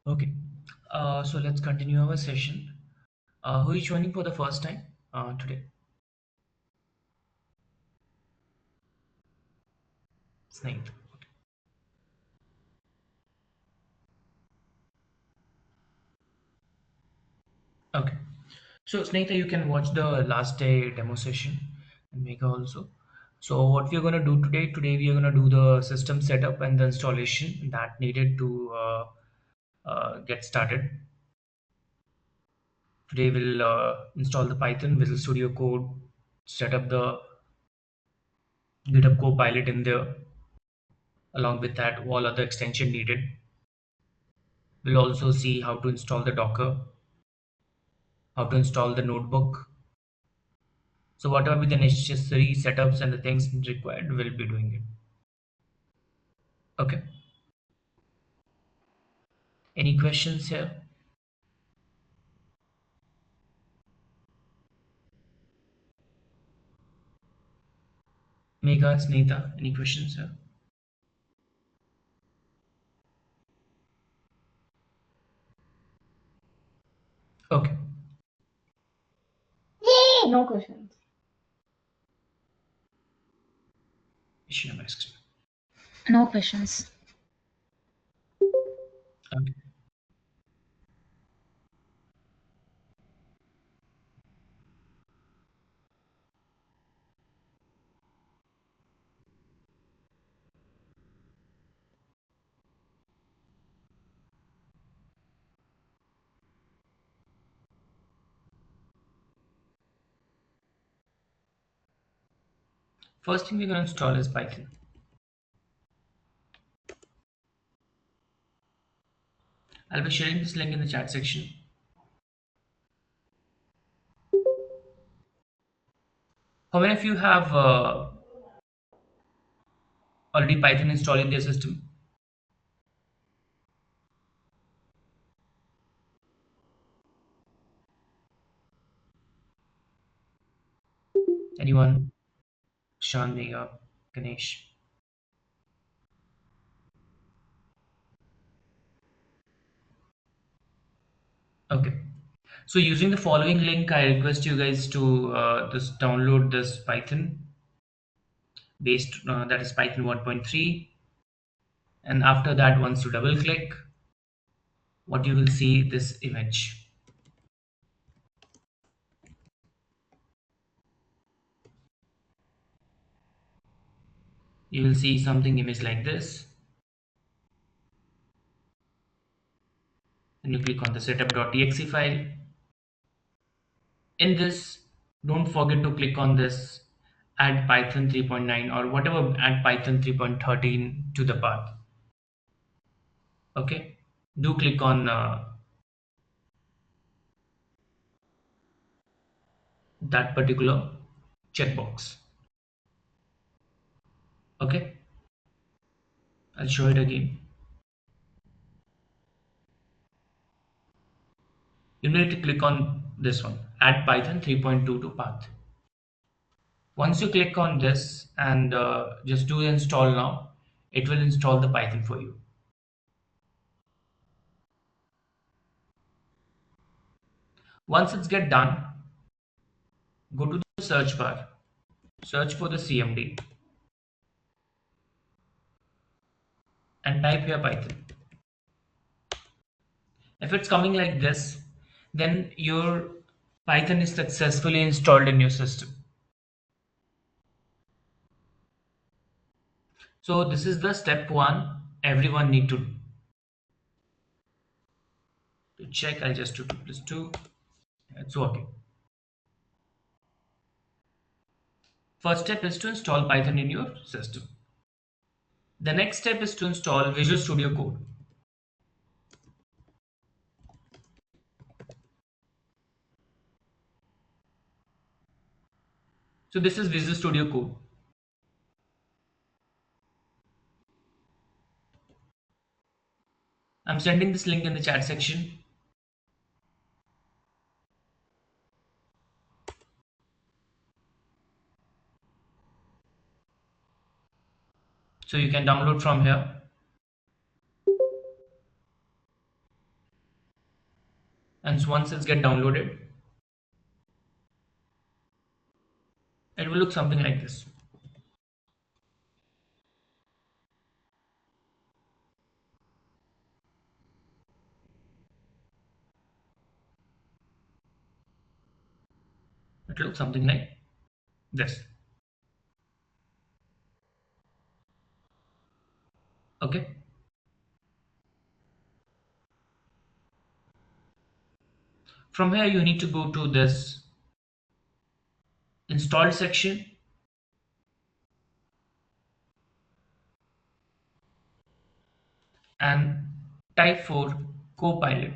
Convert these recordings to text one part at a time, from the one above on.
Okay, so let's continue our session. Who is joining for the first time today? Snake. Okay, so Snake, you can watch the last day demo session and Mega also. So what we're gonna do today we are gonna do the system setup and the installation that needed to get started. Today we'll install the Python Visual Studio Code, set up the GitHub Copilot in there. Along with that, all other extension needed. We'll also see how to install the Docker, how to install the notebook. So whatever be the necessary setups and the things required, we'll be doing it. Okay. Any questions here? Megha, Snehita, any questions here? Okay. No questions. Share my screen. No questions. Okay. First thing we're going to install is Python. I'll be sharing this link in the chat section. How many of you have already Python installed in their system? Anyone? Sean, Megha, Ganesh. Okay. So using the following link, I request you guys to just download this Python based that is Python 1.3. And after that, once you double click, what you will see this image. You will see something image like this. And you click on the setup.exe file. In this, don't forget to click on this add Python 3.9 or whatever add Python 3.13 to the path. Okay. Do click on that particular checkbox. Okay. I'll show it again. You need to click on this one, add Python 3.2 to path. Once you click on this and just do install now, it will install the Python for you. Once it's get done, go to the search bar, search for the CMD and type here Python. If it's coming like this, then your Python is successfully installed in your system. So this is the step one everyone need to do. To check, I'll just do 2 plus 2. It's working. First step is to install Python in your system. The next step is to install Visual Studio Code. So this is Visual Studio Code. I'm sending this link in the chat section. So you can download from here. And once it's get downloaded, it will look something like this. It will look something like this. Okay. From here, you need to go to this installed section and type for Copilot,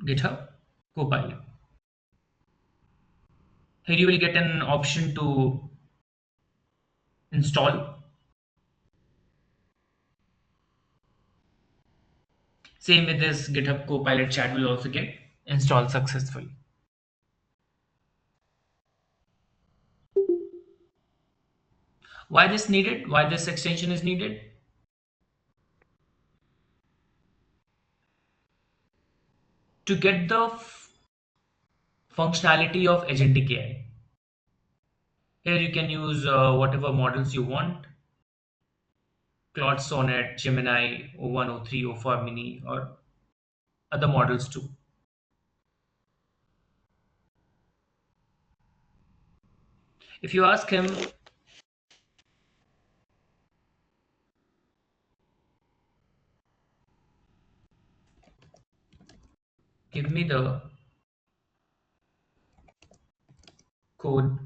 GitHub Copilot. Here you will get an option to install. Same with this GitHub Copilot chat will also get installed successfully. Why this needed? Why this extension is needed? To get the functionality of agentic AI. Here you can use whatever models you want. Claude Sonnet, Gemini, O1, O3, O4 Mini, or other models too. If you ask him, give me the code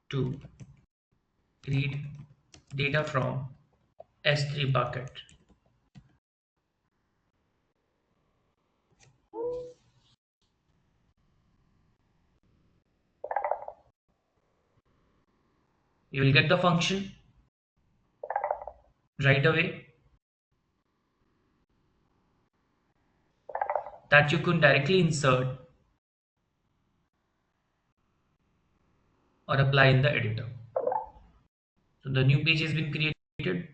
to read data from S3 bucket, you will get the function right away that you could directly insert or apply in the editor. So the new page has been created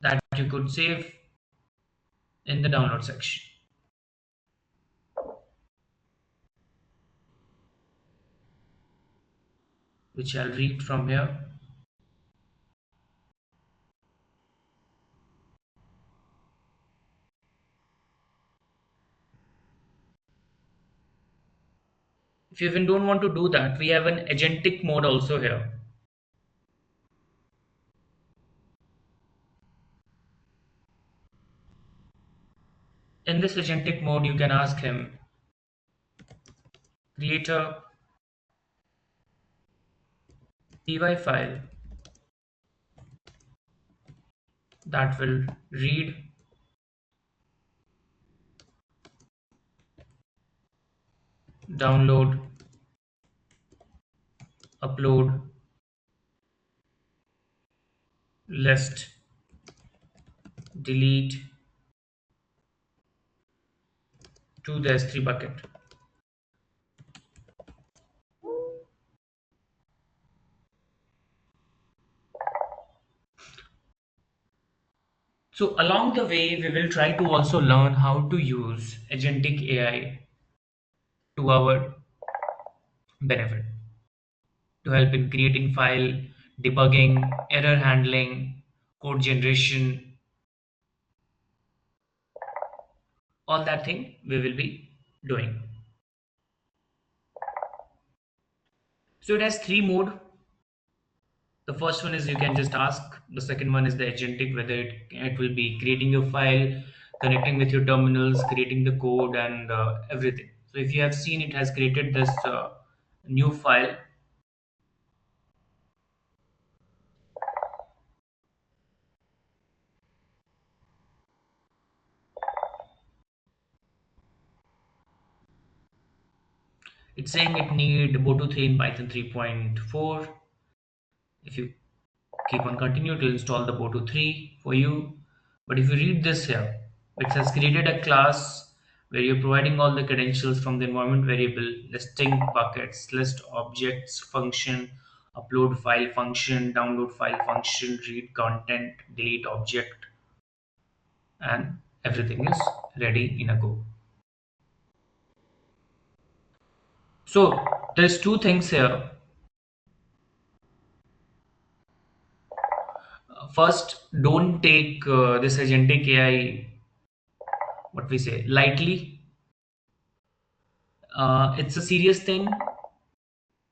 that you could save in the download section, which I'll read from here. If you even don't want to do that, we have an agentic mode also here. In this agentic mode, you can ask him, create a py file that will read, download, upload, list, delete to the S3 bucket. So along the way, we will try to also learn how to use agentic AI to our benefit, to help in creating file, debugging, error handling, code generation, all that thing we will be doing. So it has three mode. The first one is you can just ask. The second one is the agentic, whether it will be creating your file, connecting with your terminals, creating the code, and everything. So if you have seen, it has created this new file. It's saying it need Boto 3 in Python 3.4. If you keep on continue, it will install the Boto 3 for you. But if you read this here, it has created a class where you're providing all the credentials from the environment variable, listing buckets, list objects, function, upload file function, download file function, read content, delete object, and everything is ready in a go. So there's two things here. First, don't take this agentic AI, what we say, lightly. It's a serious thing.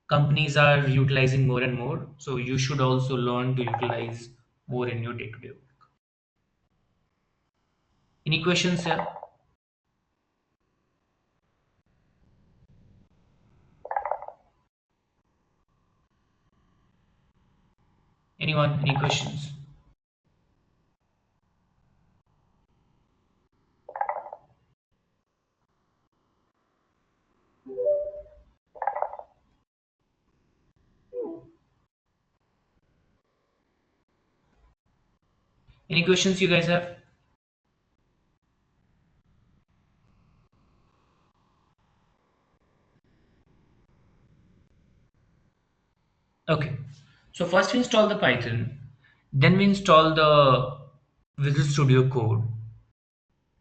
Companies are utilizing more and more, so you should also learn to utilize more in your day-to-day work. Any questions here? Anyone? Any questions? Any questions you guys have? Okay. So first we install the Python, then we install the Visual Studio Code.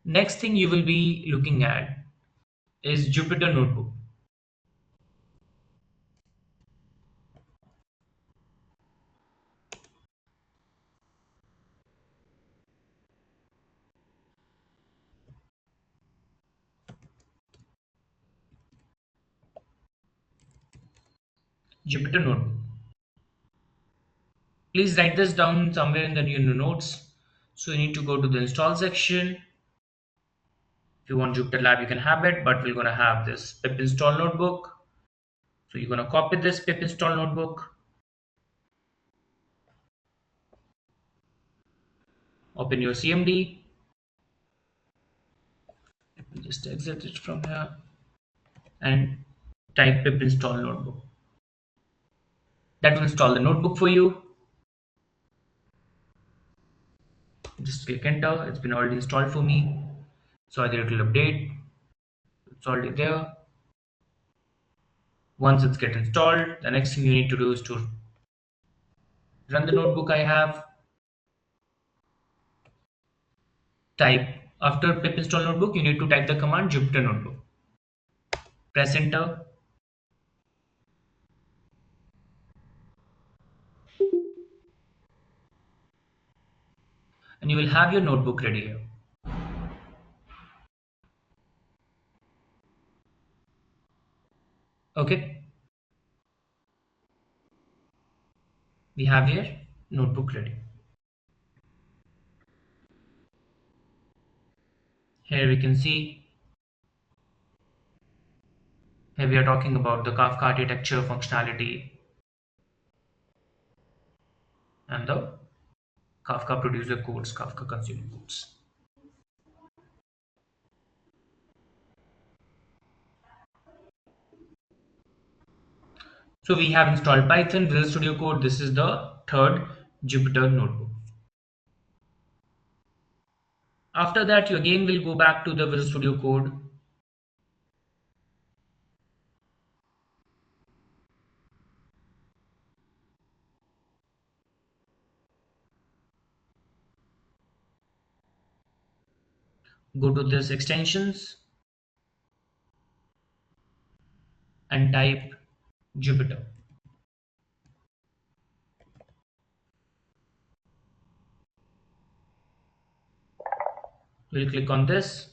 Next thing you will be looking at is Jupyter Notebook. Jupyter Notebook. Please write this down somewhere in the new notes. So you need to go to the install section. If you want Jupyter Lab, you can have it, but we're gonna have this pip install notebook. So you're gonna copy this pip install notebook, open your CMD. Let me just exit it from here and type pip install notebook. That will install the notebook for you. Just click enter. It's been already installed for me. So either it will update. It's already there. Once it's get installed, the next thing you need to do is to run the notebook I have. Type after pip install notebook, you need to type the command Jupyter notebook. Press enter, and you will have your notebook ready here. Okay, we have here notebook ready. Here we can see, here we are talking about the Kafka architecture functionality and the Kafka producer codes, Kafka consumer codes. So we have installed Python, Visual Studio Code. This is the third Jupyter notebook. After that, you again will go back to the Visual Studio Code. Go to this extensions and type Jupyter. We'll click on this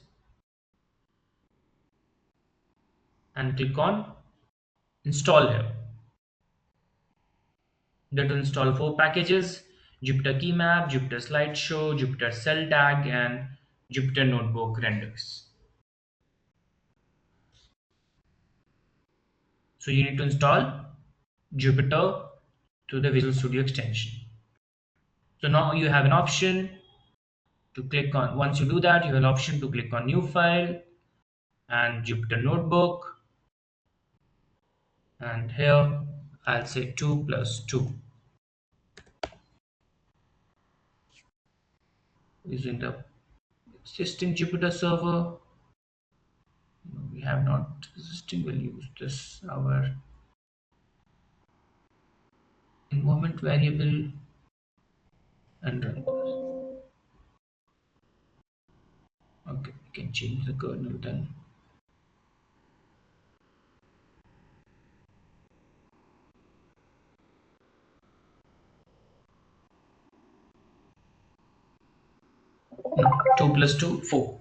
and click on install here. That will install 4 packages: Jupyter Key Map, Jupyter Slideshow, Jupyter Cell Tag, and Jupyter Notebook Renders. So you need to install Jupyter to the Visual Studio extension. So now you have an option to click on, once you do that, you have an option to click on New File and Jupyter Notebook. And here I'll say 2 plus 2. Using the existing Jupyter server. No, we have not existing, we'll use this our environment variable and run. Okay, we can change the kernel then. No, 2 plus 2, 4.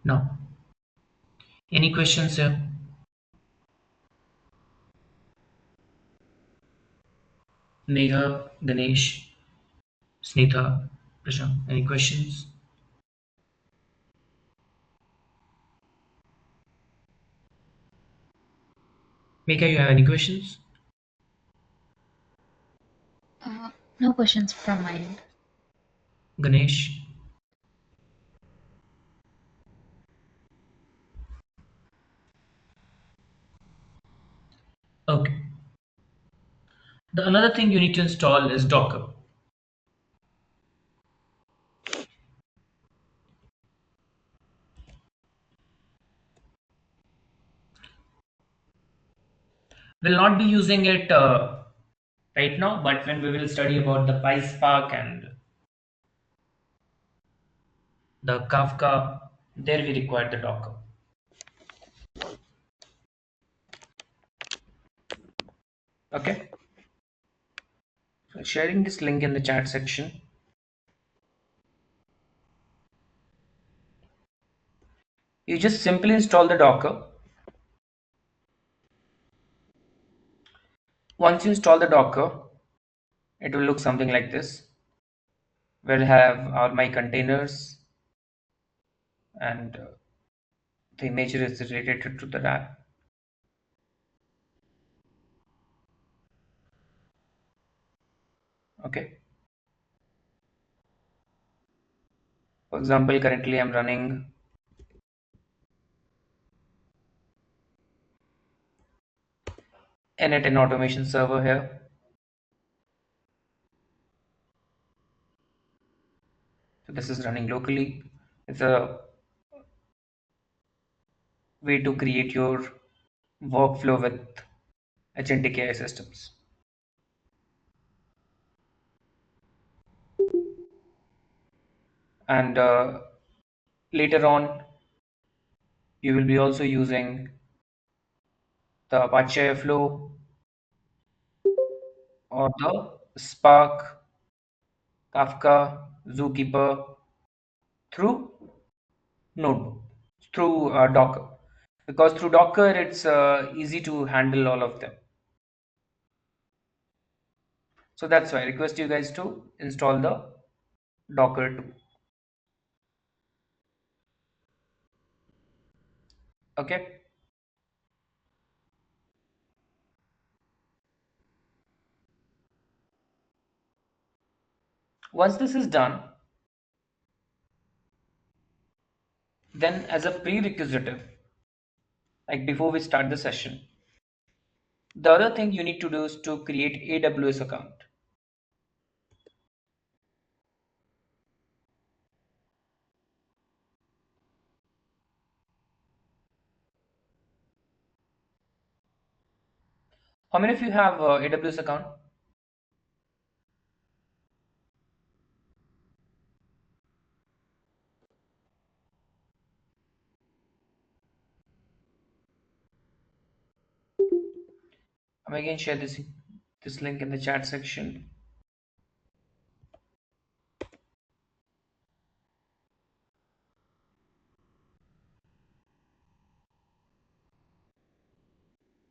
Now, any questions here? Megha, Ganesh, Snitha, Prashant, any questions? Megha, you have any questions? No questions from my end. Ganesh? Okay. The another thing you need to install is Docker. We'll not be using it right now, but when we will study about the PySpark and the Kafka, there we require the Docker. Okay. So sharing this link in the chat section. You just simply install the Docker. Once you install the Docker, it will look something like this. We'll have all my containers and the image is related to the app. Okay. For example, currently I'm running init and automation server here. So this is running locally. It's a way to create your workflow with agentic AI systems. And later on, you will be also using the Apache Airflow or the Spark, Kafka, Zookeeper through Notebook, through Docker. Because through Docker, it's easy to handle all of them. So that's why I request you guys to install the Docker too. Okay. Once this is done, then as a prerequisite, like before we start the session, the other thing you need to do is to create AWS account. How many of you have AWS account? I'm again share this link in the chat section.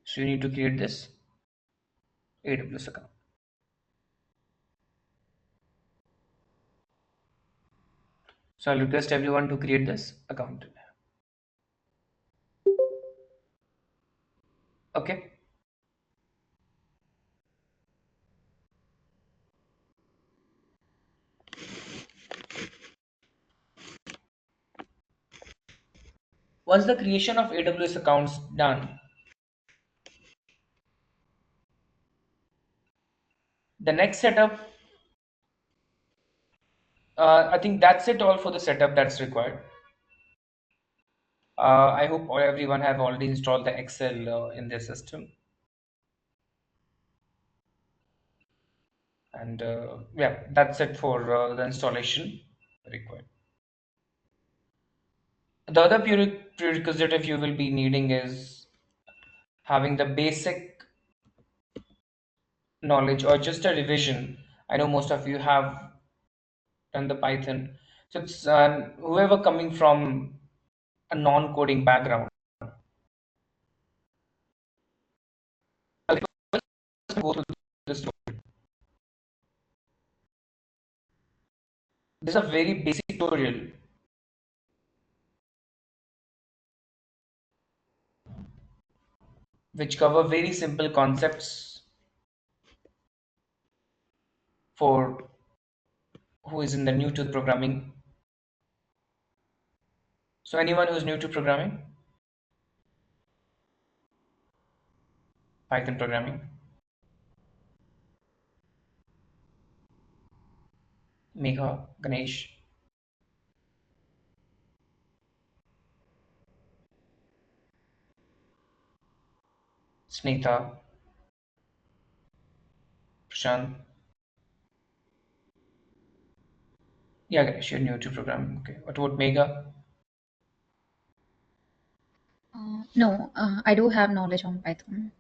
So you need to create this AWS account. So I'll request everyone to create this account. Okay. Once the creation of AWS accounts done, the next setup, I think that's it all for the setup that's required. I hope everyone have already installed the Excel in their system. And yeah, that's it for the installation required. The other prerequisite if you will be needing is having the basic knowledge or just a revision. I know most of you have done the Python. So it's whoever coming from a non-coding background, go through this. This is a very basic tutorial which cover very simple concepts for who is in the new to programming. So anyone who's new to programming, Python programming, Megha, Ganesh, Snita, Prashant. Yeah, Ganesh, you're new to programming. Okay. What about Megha? No, I do have knowledge on Python.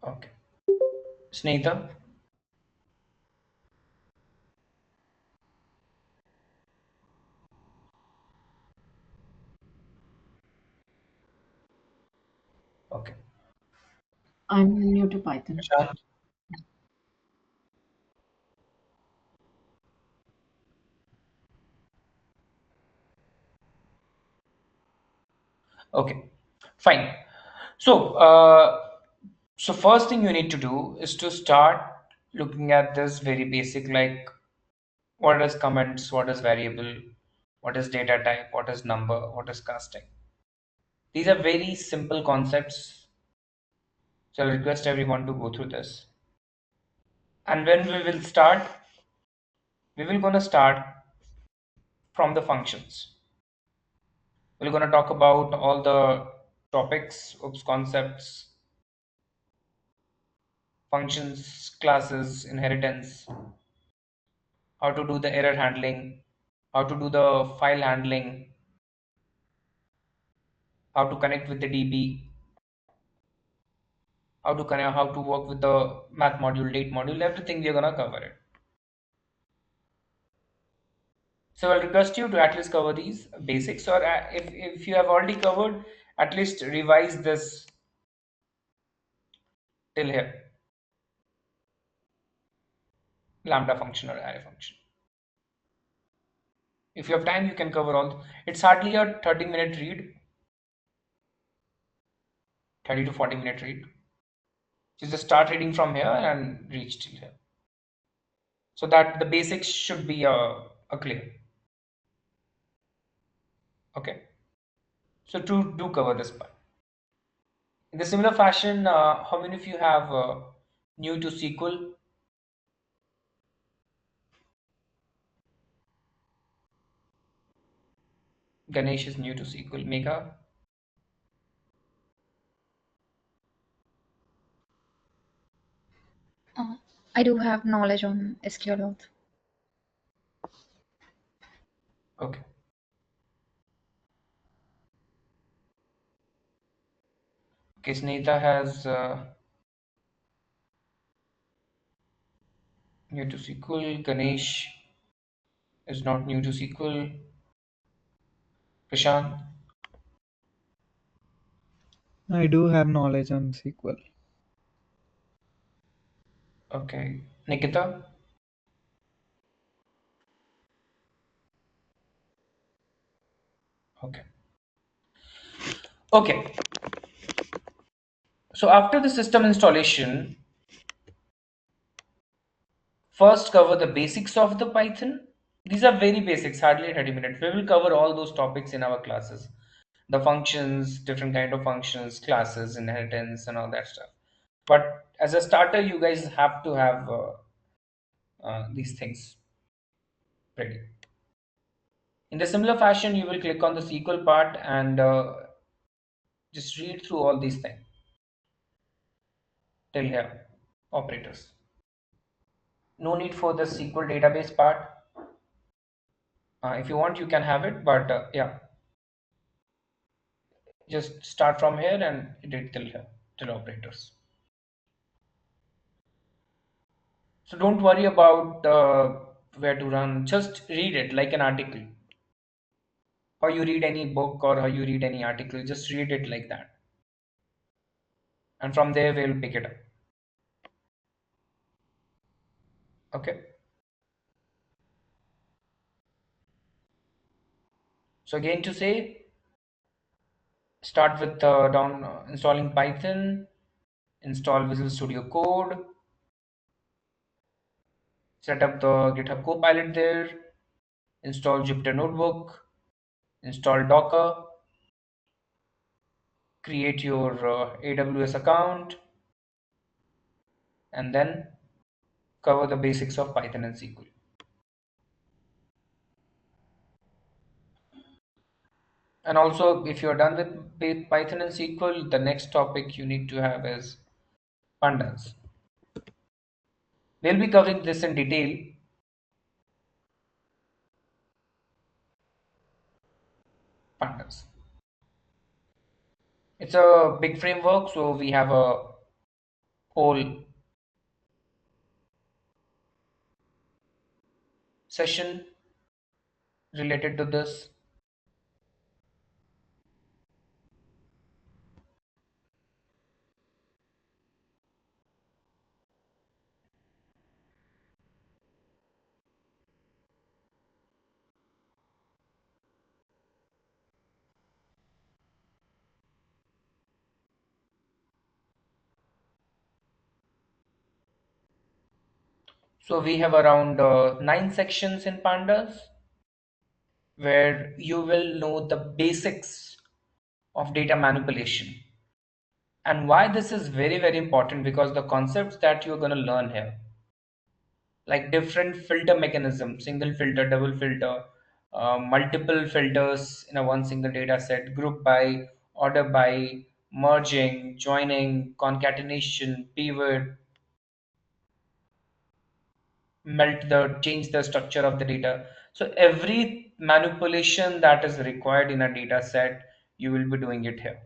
Okay. Snita? Okay. I'm new to Python. Prashant? Okay. Fine. So, so first thing you need to do is to start looking at this very basic, like what is comments, what is variable, what is data type, what is number, what is casting. These are very simple concepts. So I'll request everyone to go through this. And when we will start, we will gonna start from the functions. We're gonna talk about all the topics, oops, concepts, functions, classes, inheritance, how to do the error handling, how to do the file handling, how to connect with the DB, how to connect, how to work with the math module, date module, everything we're gonna cover it. So I'll request you to at least cover these basics, or if you have already covered, at least revise this till here, lambda function or array function. If you have time, you can cover all. It's hardly a 30-minute read, 30 to 40-minute read. Just start reading from here and reach till here. So that the basics should be a clear. Okay. So to do cover this part. In the similar fashion, how many of you have new to SQL? Ganesh is new to SQL. Megha? Uh, I do have knowledge on SQL also. Okay. Okay, Snehita has new to SQL. Ganesh is not new to SQL. Prashant? I do have knowledge on SQL. Okay. Nikita? Okay. Okay. So after the system installation, first cover the basics of the Python. These are very basics, hardly 30 minutes. We will cover all those topics in our classes. The functions, different kind of functions, classes, inheritance, and all that stuff. But as a starter, you guys have to have these things ready. In the similar fashion, you will click on the SQL part and just read through all these things till here, operators. No need for the SQL database part. If you want, you can have it, but yeah, just start from here and edit till here, till operators. So don't worry about where to run. Just read it like an article, or you read any book, or how you read any article. Just read it like that, and from there we'll pick it up. Okay. So again to say, start with down installing Python, install Visual Studio Code, set up the GitHub Copilot there, install Jupyter Notebook, install Docker, create your AWS account, and then cover the basics of Python and SQL. And also, if you're done with Python and SQL, the next topic you need to have is pandas. We'll be covering this in detail. Pandas. It's a big framework, so we have a whole session related to this. So we have around 9 sections in pandas where you will know the basics of data manipulation. And why this is very, very important, because the concepts that you're going to learn here, like different filter mechanisms, single filter, double filter, multiple filters in a one single data set, group by, order by, merging, joining, concatenation, pivot, change the structure of the data. So every manipulation that is required in a data set, you will be doing it here.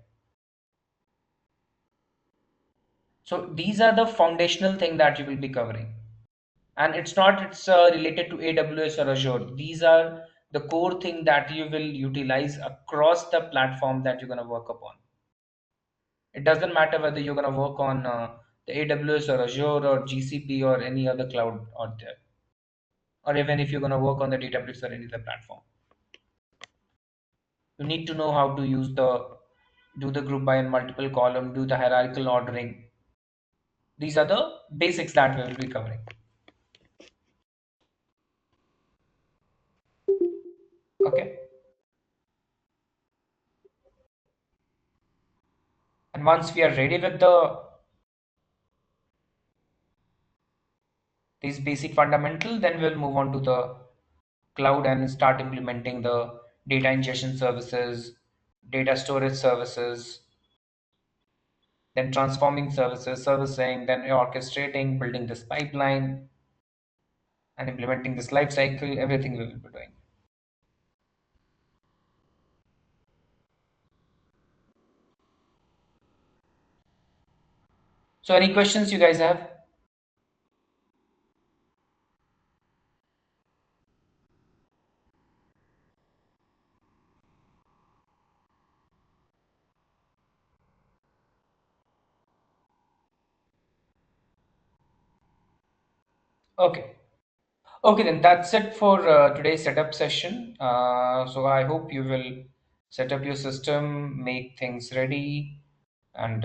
So these are the foundational thing that you will be covering. And it's related to AWS or Azure. These are the core thing that you will utilize across the platform that you're going to work upon. It doesn't matter whether you're going to work on the AWS or Azure or GCP or any other cloud out there, or even if you're going to work on the Databricks or any other platform. You need to know how to do the group by and multiple column, do the hierarchical ordering. These are the basics that we will be covering. Okay. And once we are ready with these basic fundamental, then we'll move on to the cloud and start implementing the data ingestion services, data storage services, then transforming services, servicing, then orchestrating, building this pipeline, and implementing this life cycle. Everything we will be doing. So any questions you guys have? Okay. Okay, then that's it for today's setup session. So I hope you will set up your system, make things ready, and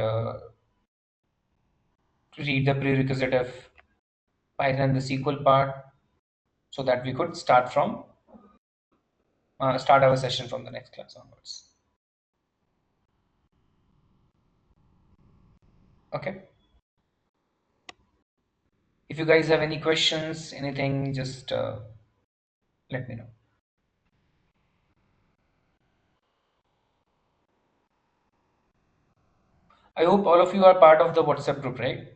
read the prerequisite of Python and the SQL part, so that we could start our session from the next class onwards. Okay. If you guys have any questions, anything, just let me know. I hope all of you are part of the WhatsApp group, right?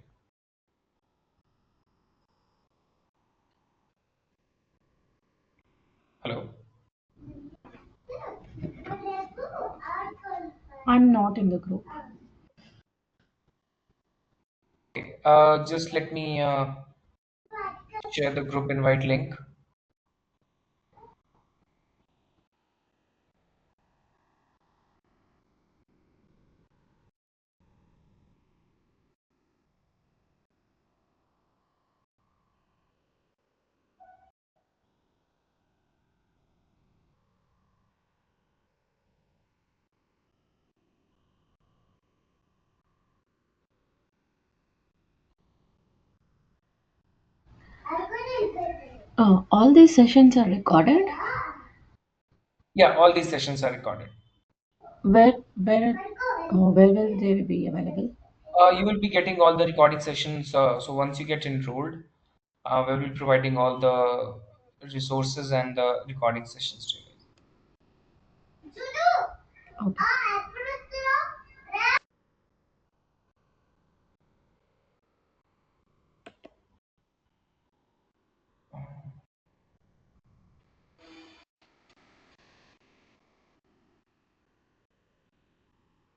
I'm not in the group. Okay, just let me share the group invite link. All these sessions are recorded. Yeah, all these sessions are recorded. Where will they be available? You will be getting all the recording sessions. So once you get enrolled, we will be providing all the resources and the recording sessions to you. Okay.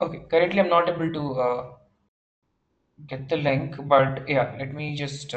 Okay, currently I'm not able to get the link, but yeah, let me just